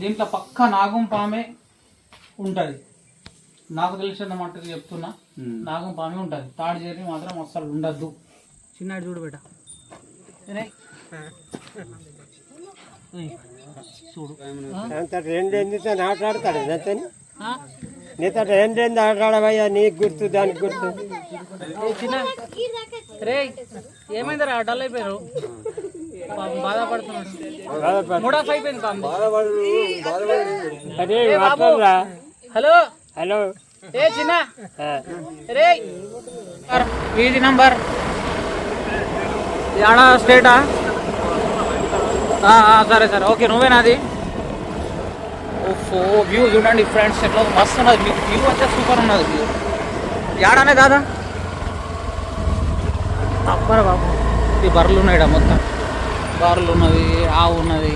దీంట్లో పక్క నాగం పామే ఉంటుంది. నాకు తెలిసిన మట్టుకు చెప్తున్నా, నాగం పామే ఉంటుంది. తాడి చేరి మాత్రం అస్సలు ఉండద్దు. చిన్నాడు చూడు బేట, చూడు ఆటలాడతాడు నీతో రెండేంది ఆటలాడవయ్యా, నీకు గుర్తు దానికి గుర్తు. చిన్న రే ఏమైందిరా డల్ అయిపోయారు, బాధపడుతున్నాడు. మూడోఫ్ అయిపోయింది హలో హలో ఏ చిన్న రే వీధి నంబర్ యాడా స్టేటా? సరే సరే ఓకే, నువ్వేనాది. ఓ వ్యూ చూడండి ఫ్రెండ్స్, ఎట్లా మస్తు ఉన్నది. మీకు వ్యూ వచ్చే సూపర్ ఉన్నది. వ్యూ యాడానే దాదా తప్పరా బాబు. ఈ బర్రెలు ఉన్నాయిడా, మొత్తం బర్రెలు ఉన్నవి, ఆవు ఉన్నది.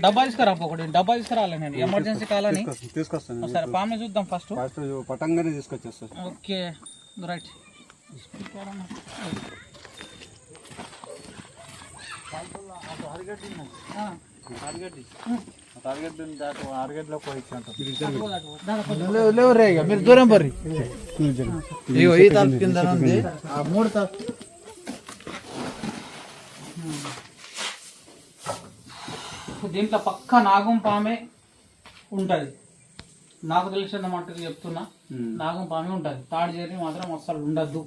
డబ్బా తీసుకురా, ఒకటి డబ్బా తీసుకురాలి. నేను ఎమర్జెన్సీ కాలని తీసుకొస్తాను. సరే పామే చూద్దాం ఫస్ట్ పటంగానే తీసుకొచ్చేస్తాను. Okay right. మీరు దూరం బర్రి ఈ తలుపు కింద ఉంది. మూడు తలుపు దీంట్లో పక్క నాగం పామే ఉంటుంది. నాకు తెలిసిన మట్టుకు చెప్తున్నా, నాగం పామే ఉంటుంది. తాడి చేరి మాత్రం అస్సలు ఉండద్దు.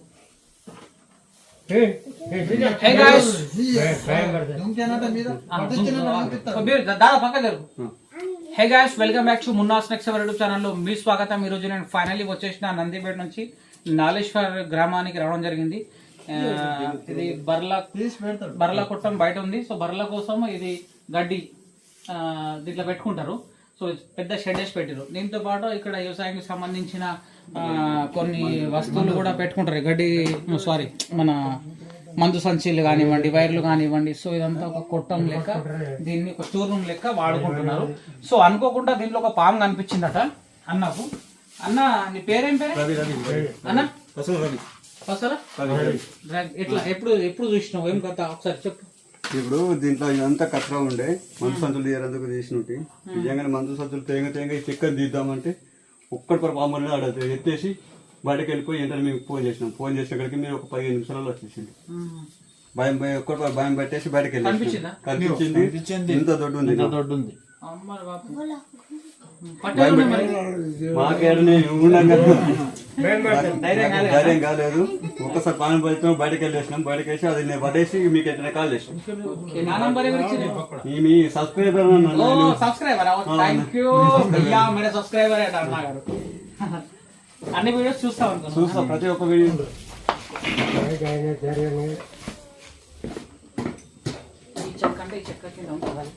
దాదా పక్క జరుగు. Hey guys, welcome back to Munna's next ever YouTube ఛానల్లో మీ స్వాగతం. ఈరోజు నేను ఫైనల్లీ వచ్చేసిన నందిపేట నుంచి నాలేశ్వర్ గ్రామానికి రావడం జరిగింది. ఇది బర్ల కొట్టం బయట ఉంది. సో బర్ల కోసం ఇది గడ్డి దీంట్లో పెట్టుకుంటారు. సో పెద్ద షెడ్ వేసి పెట్టారు. దీంతో పాటు ఇక్కడ వ్యవసాయానికి సంబంధించిన కొన్ని వస్తువులు కూడా పెట్టుకుంటారు. గడ్డి సారీ మన మందు సంచీలు కానివ్వండి, వైర్లు కానివ్వండి. సో ఇదంతా ఒక కొట్టం లెక్క, దీన్ని ఒక స్టోర్ రూమ్ లెక్క వాడుకుంటున్నారు. సో అనుకోకుండా దీంట్లో ఒక పాము కనిపించిందట అన్నకు. అన్న నీ పేరేం పేరు అన్న? పసరా ఎట్లా ఎప్పుడు ఎప్పుడు చూసినావు, ఏం కథ ఒకసారి చెప్పు. ఇప్పుడు దీంట్లో ఇదంతా కచ్చరా ఉండే మందు సంచులు తీయరందుకు తీసినట్టు నిజంగానే మందు సంచులు తేంగ చిక్కని తీద్దామంటే ఒక్కటి పాము ఆడ ఎత్తేసి బయటకు వెళ్ళిపోయి వెంటనే మేము ఫోన్ చేసినాం. ఫోన్ చేసేక్కడికి మీరు ఒక 15 నిమిషాలలో వచ్చేసింది. భయం ఒక్కటి భయం పెట్టేసి బయటకు వెళ్ళి కనిపించింది. ఇంత దొడ్డు ఉంది. ధైర్యం కాలేదు. ఒక్కసారి పాము పడుతున్నాం, బయటకు వెళ్ళేసినాం. బయటకు వేసి అది నేను పడేసి మీకు ఎట్లా కాల్ చేసాం. మీ సబ్స్క్రైబర్ అన్ని వీడియోస్ చూస్తా ప్రతి ఒక్క వీడియో. చెక్కంటే ఈ చెక్క కింద ఉంటుంది.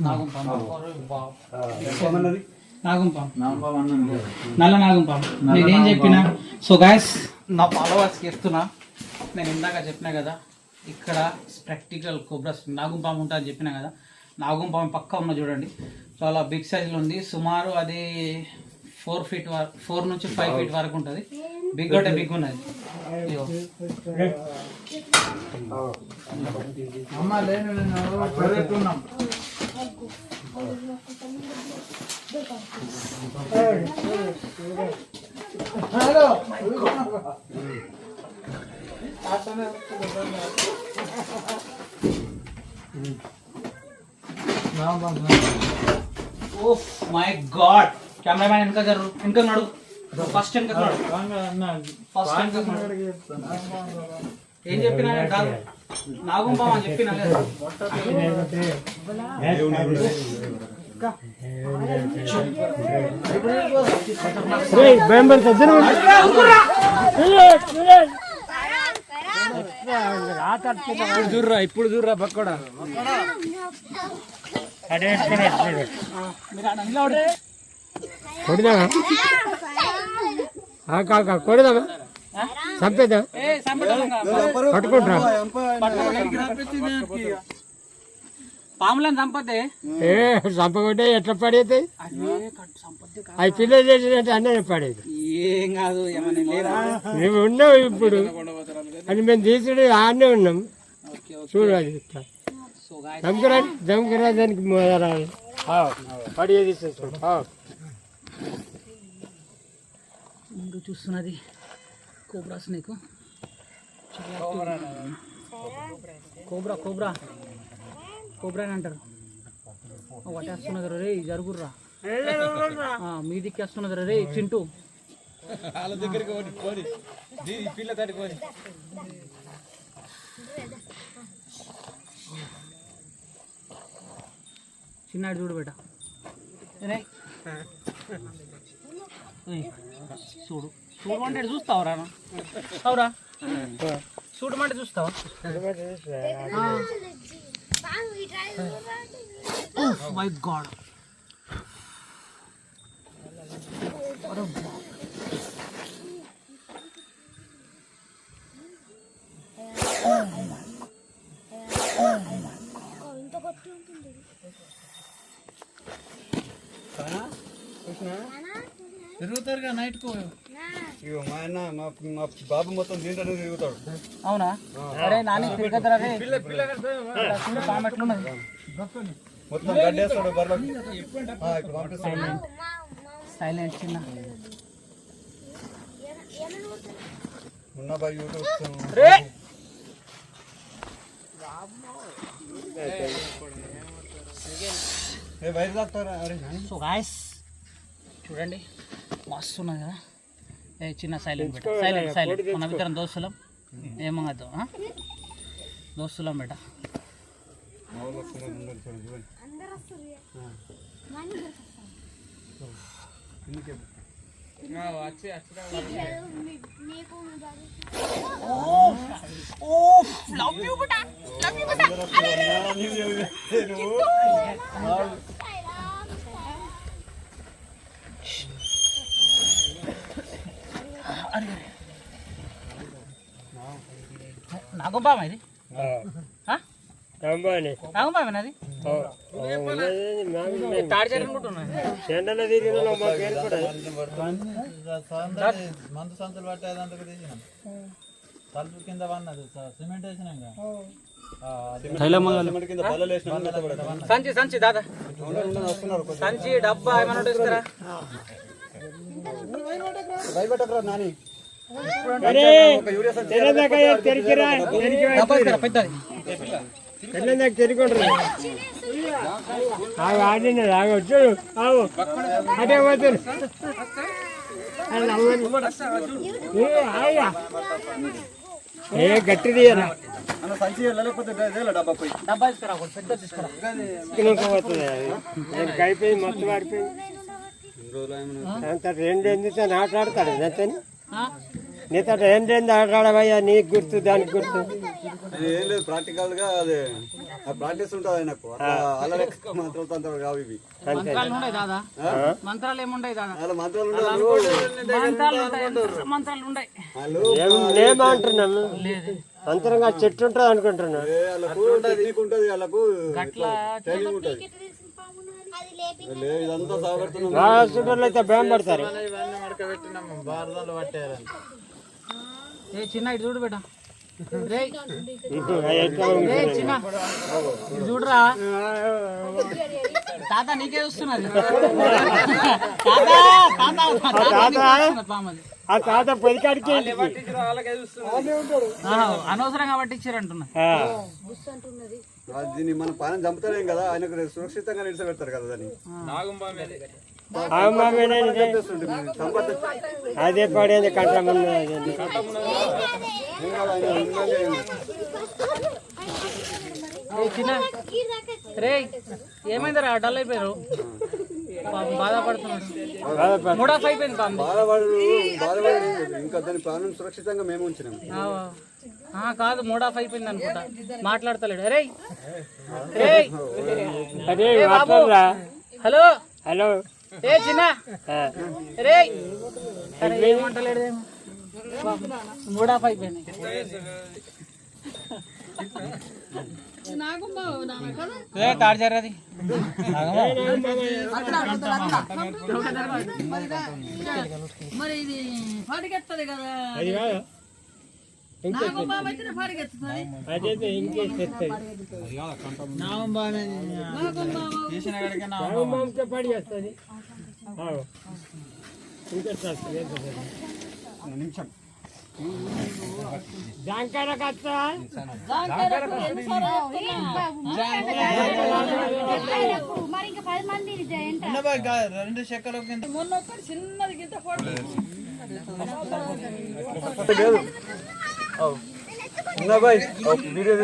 నాగం పాము, నల్ల నాగం పాము. నేనేం చెప్పినా, సో గాయస్ నా ఫాలోవర్స్కి చెప్తున్నా, నేను ఇందాక చెప్పినా కదా ఇక్కడ ప్రాక్టికల్ కోబ్రాస్ నాగం పాము ఉంటుంది అని చెప్పినా కదా. నాగం పాము పక్క ఉన్న చూడండి, చాలా బిగ్ సైజులో ఉంది. సుమారు అది 4 నుంచి 5 ఫీట్ వరకు ఉంటుంది. బిగ్ అంటే బిగ్ ఉన్నది. ఓ మై గాడ్, కెమెరామ్యాన్ వెనక జరు, వెనక నడు, ఫస్ట్ వెనక నడు, ఫస్ట్ వెనక నడు. ఏం చెప్పినా నాగం పాము అని చెప్పినా దూర్రా, ఇప్పుడు దూర్రా పక్కడా. కొడదామా చంపేద్దాం పట్టుకుంటా పాములను చంపతే ఏ చంపకుంటే ఎట్లా పడేతాయి అవి పిల్లలు చేసినట్టు అన్నీ పడేది ఏం కాదు ఏమన్నా లేదా మేము ఉన్నాం ఇప్పుడు అని మేము తీసుడు ఆడనే ఉన్నాం చూడు అది దమ్ముకురా దానికి మొదలాలి పడేది ముందు చూస్తున్నది cobra snake cobra cobra cobra అని అంటారు వటేస్తున్నది రే జరుగుర్రా మీ దిక్కేస్తున్నది రే చింటూ వాళ్ళ దగ్గరికి పిల్ల తట్టుకోని చిన్నాడు చూడు బేట చూడు చూడమంటే చూస్తావురా అవురా చూడమంటే చూస్తావా మై గాడ్ తిరుగుతారుగా నైట్ కు మా ఆయన మా బాబు మొత్తం దీంట్లో తిరుగుతాడు. అవునా? అరే నాని తిరగదురా రే. పాము ఎట్లున్నది మొత్తం గడ్డేస్తాడు బర్రెలకు. ఇప్పుడు పంపిస్తాడు. సైలెంట్ చిన్న ఉన్న బాయ్ యూట్యూబ్ రే. బయట తాగుతారా? అరే సో గాయ్స్ చూడండి మస్తు ఉన్నది కదా. ఏ చిన్న సైలెంట్ బెట, సైలెంట్ సైలెంట్. మన ఇద్దరం దోస్తులం ఏమవుతాం దోస్తులం బెట. నాగంపామ ఇది నాగంపామేనా అది? తాడిచేరు అనుకుంటున్నా. మందు సంచులు పట్టేదందుకు తీసినాం. తలుపు కింద పన్నది సిమెంట్ వేసినాం. సంచి సంచి దాదా సంచి డబ్బా ఏమన్నా తీసుకురా. నాని తిరుగుంటారు ఆడినది ఆగొచ్చు అటే పోతారు. ఏ గట్టి తీయరా డబ్బా తీసుకురా పెద్ద తీసుకురా. అయిపోయింది మొత్తం ఆడిపోయింది. అంత రెండు ఎందుకు ఆటలాడతాడు నేతని నీతో ఏంటేంది ఆటలాడవయ్యా నీకు గుర్తు దానికి గుర్తు ఏం లేదు. ప్రాక్టికల్ గా అదే ప్రాక్టీస్ ఉంటుంది నాకు. అలా మంత్రాలు తంత్రాలు కావు ఇవి. మంత్రాలు ఉన్నాయి దాదా? మంత్రాలు ఏముండయి దాదా? అలా మంత్రాలు మంత్రాలు ఉన్నాయి. ఏమంటున్నాము అంతరంగా చెట్టు ఉంటుంది అనుకుంటున్నాను. ఉంటుంది వాళ్ళకు ట్రైనింగ్ ఉంటుంది. ఇదంతా సాగడుతున్నాం. హాస్పిటల్ అయితే భయం పడతారు. బారదాలు పట్టారని ఏ చిన్న ఇటు చూడు బేట. చిన్న ఇటు చూడరా తాత నీకే వస్తున్నది. పామది ఆ తాత పొదికాడికి అనవసరంగా పట్టించారంటున్నా. దీన్ని మన పానం చంపుతారేం కదా, ఆయనకు సురక్షితంగా నిలిచిపెడతారు కదా దాన్ని. అదే పడేది కట్ట చిన్న రే ఏమైందిరా డల్ అయిపోయారు? బాధపడుతున్నాడు. మూడాఫ్ అయిపోయింది పాము. బాధపడు ఇంకా దాని ప్రాణం సురక్షితంగా మేము ఉంచినాం. కాదు మూడాఫ్ అయిపోయింది అనుకుంటా. మాట్లాడతలేడు. అరే అదే హలో హలో ఏ చిన్న రే అరే ఏమంటలేడు మూడా అయిపోయింది తాడు జరది మరి ఇది పాటికెత్తది కదా అదైతే ఇంకేస్తుంది పడి చేస్తుంది నిమిషం జాంకాయ కచ్చా రెండు చెక్కలు మొన్న ఒక్కటి చిన్నది గింత ఫోటో వీడియో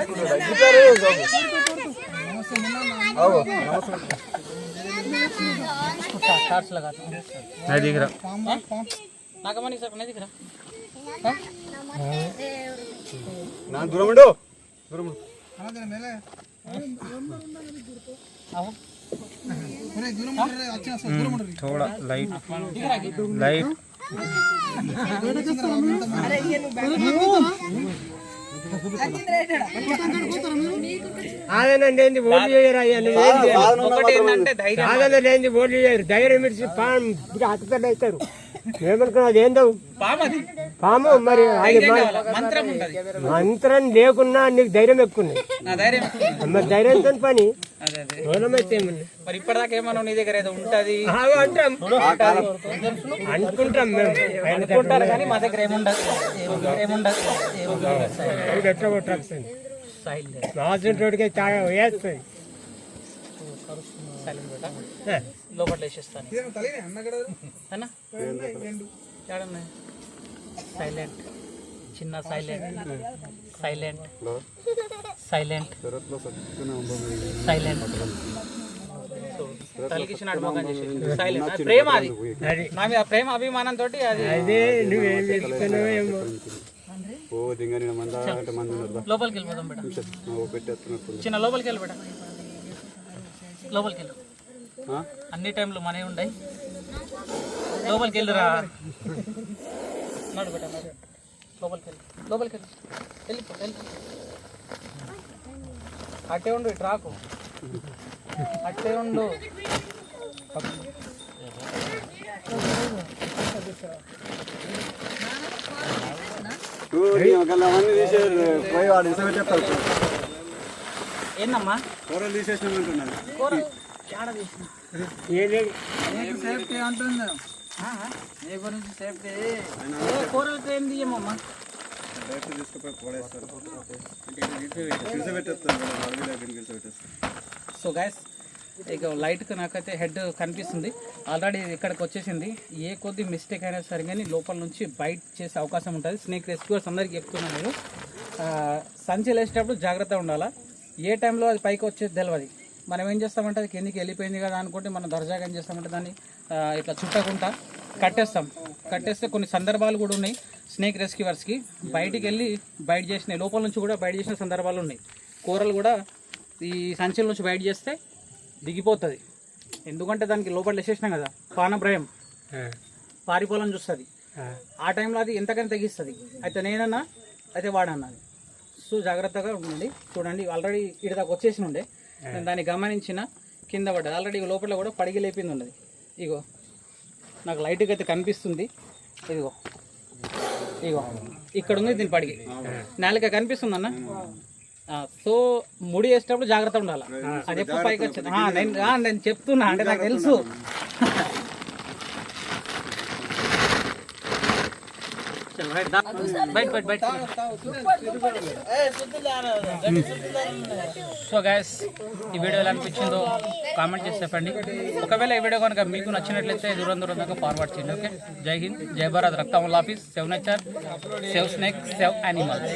నాకమని సార్ దిగరా నా దూరం ఉండు थोड़ा लाइट लाइट ఆదనండి ఏంది ఓట్లు చేయరు ఆదనండి ఏంది ఓట్లు చేయరు ధైర్యం ఇచ్చి హత్యలు అవుతారు ఏమనుకున్నది ఏందో పాము మరి మంత్రం లేకున్నా నీకు ధైర్యం ఎక్కువ మరి ధైర్యంతో పని మరి ఇప్పటిదాకా ఏమన్నా నీ దగ్గర ఏదో ఉంటది అంటాం అనుకుంటాం మేము అనుకుంటారు కానీ మా దగ్గర ఏముండదు ఎట్లా కొట్టాల్సింది రాజుడికి వేస్తుంది లోపల వేసేస్తాను సైలెంట్ చిన్న సైలెంట్ సైలెంట్ సైలెంట్ సైలెంట్ తలికిచ్చినాడు మొగం చేసి సైలెంట్ ప్రేమ అది నా మీద ప్రేమ అభిమానంతో అది అదే నువ్వేమి ఇస్తున్నావో ఏమో లోపలికి వెళ్ళిపోదాం బేట చిన్న లోపలికి వెళ్ళి బేట లోపలికి వెళ్ళు అన్ని టైంలో మనే ఉండయి లోపలికి వెళ్ళురా నడు బేట లోపలికి వెళ్ళి లోపలికి వెళ్ళి వెళ్ళిపో వెళ్ళి అట్టే ఉండు ఇటు రాకు అట్టే ఉండు ఏందమ్మా కూరలు తీసేసినామంటున్నాను సేఫ్టీ అంటుంది ఏ గురించి సేఫ్టీ కూరలకి ఏం తీయమమ్మా డైరెక్ట్ తీసుకుపోయి పడేస్తారు గిలిసబెట్టేస్తారు సో గైస్ ఇక లైట్కి నాకైతే హెడ్ కనిపిస్తుంది ఆల్రెడీ ఇక్కడికి వచ్చేసింది ఏ కొద్ది మిస్టేక్ అయినా సరే కానీ లోపల నుంచి బైట్ చేసే అవకాశం ఉంటుంది స్నేక్ రెస్క్యూర్స్ అందరికీ చెప్తున్నాను నేను సంచి వేసేటప్పుడు జాగ్రత్త ఉండాలా ఏ టైంలో అది పైకి వచ్చేది తెలియదు మనం ఏం చేస్తామంటే అది కిందికి వెళ్ళిపోయింది కదా అనుకుంటే మనం దర్జాగా ఏం చేస్తామంటే దాన్ని ఇట్లా చుట్టకుండా కట్టేస్తే కొన్ని సందర్భాలు కూడా ఉన్నాయి స్నేక్ రెస్క్యూవర్స్కి బయటికి వెళ్ళి బయట చేసినాయి లోపల నుంచి కూడా బయట చేసిన సందర్భాలు ఉన్నాయి కూరలు కూడా ఈ సంచుల నుంచి బయట చేస్తే దిగిపోతుంది ఎందుకంటే దానికి లోపల వేసేసినాం కదా పానభ్రయం పారిపోవాలని చూస్తుంది ఆ టైంలో అది ఎంతకైనా తగ్గిస్తుంది అయితే నేనన్నా అయితే వాడన్నది సో జాగ్రత్తగా ఉండండి చూడండి ఆల్రెడీ ఇటు దాకా వచ్చేసి ఉండే నేను దాన్ని గమనించిన కింద పడ్డది ఆల్రెడీ లోపల కూడా పడిగి లేపింది ఉన్నది ఇగో నాకు లైట్గా అయితే కనిపిస్తుంది ఇదిగో ఇగో ఇక్కడ ఉంది దీని పడిగి నాలుక కనిపిస్తుంది అన్న సో ముడి వేసేటప్పుడు జాగ్రత్త ఉండాలి అది ఎప్పుడు పైకి వచ్చింది నేను చెప్తున్నా అంటే నాకు తెలుసు సో గైస్ ఈ వీడియో ఎలా అనిపించిందో కామెంట్ చేసి చెప్పండి ఒకవేళ ఈ వీడియో కనుక మీకు నచ్చినట్లయితే దూరం దాకా ఫార్వర్డ్ చేయండి ఓకే జై హింద్ జై భారత్ రక్తమల్ office save nature save snake save animals